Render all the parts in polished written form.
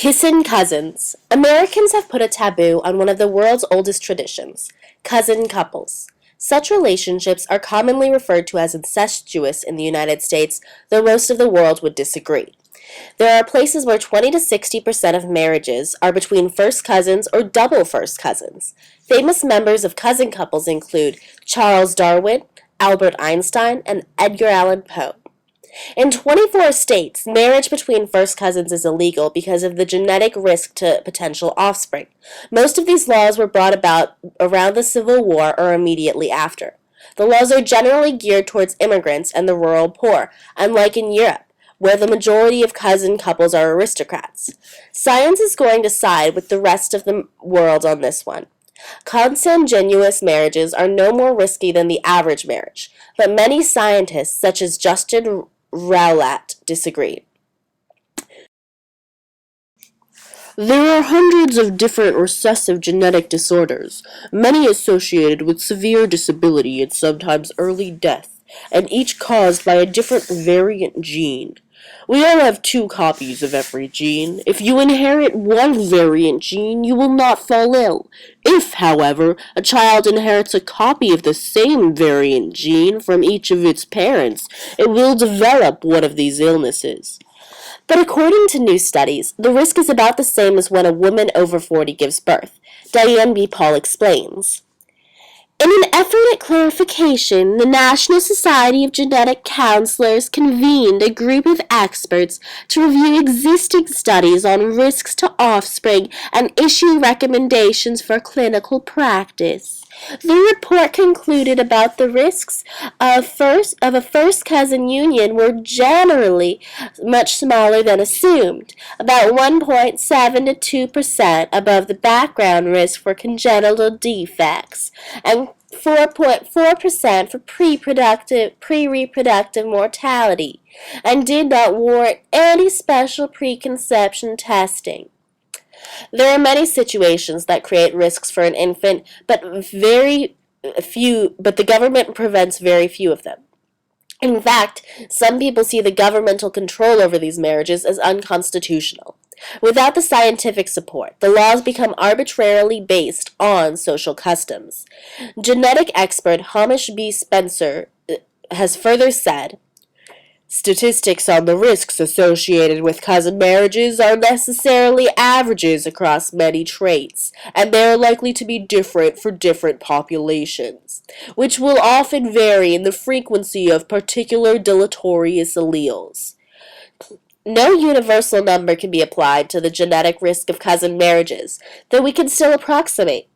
Kissin cousins. Americans have put a taboo on one of the world's oldest traditions, cousin couples. Such relationships are commonly referred to as incestuous in the United States, though most of the world would disagree. There are places where 20 to 60% of marriages are between first cousins or double first cousins. Famous members of cousin couples include Charles Darwin, Albert Einstein, and Edgar Allan Poe. In 24 states, marriage between first cousins is illegal because of the genetic risk to potential offspring. Most of these laws were brought about around the Civil War or immediately after. The laws are generally geared towards immigrants and the rural poor, unlike in Europe, where the majority of cousin couples are aristocrats. Science is going to side with the rest of the world on this one. Consanguineous marriages are no more risky than the average marriage, but many scientists, such as Justin Rowlatt, disagree. There are hundreds of different recessive genetic disorders, many associated with severe disability and sometimes early death, and each caused by a different variant gene. We all have 2 copies of every gene. If you inherit one variant gene, you will not fall ill. If, however, a child inherits a copy of the same variant gene from each of its parents, it will develop one of these illnesses. But according to new studies, the risk is about the same as when a woman over 40 gives birth. Diane B. Paul explains. In an effort at clarification, the National Society of Genetic Counselors convened a group of experts to review existing studies on risks to offspring and issue recommendations for clinical practice. The report concluded about the risks of a first cousin union were generally much smaller than assumed, about 1.7 to 2% above the background risk for congenital defects, and 4.4% for pre-reproductive mortality, and did not warrant any special preconception testing. There are many situations that create risks for an infant, but the government prevents very few of them. In fact, some people see the governmental control over these marriages as unconstitutional. Without the scientific support, the laws become arbitrarily based on social customs. Genetic expert Hamish B. Spencer has further said, statistics on the risks associated with cousin marriages are necessarily averages across many traits, and they are likely to be different for different populations, which will often vary in the frequency of particular deleterious alleles. No universal number can be applied to the genetic risk of cousin marriages, though we can still approximate.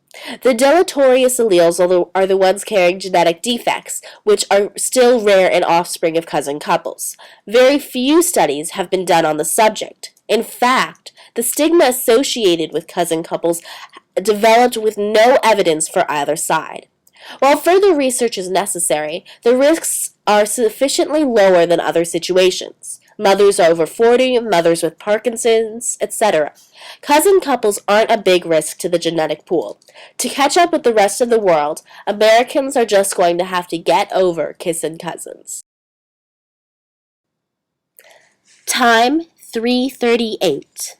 The deleterious alleles are the ones carrying genetic defects, which are still rare in offspring of cousin couples. Very few studies have been done on the subject. In fact, the stigma associated with cousin couples developed with no evidence for either side. While further research is necessary, the risks are sufficiently lower than other situations. Mothers over 40, mothers with Parkinson's, etc. Cousin couples aren't a big risk to the genetic pool. To catch up with the rest of the world, Americans are just going to have to get over kissing cousins. Time 3:38.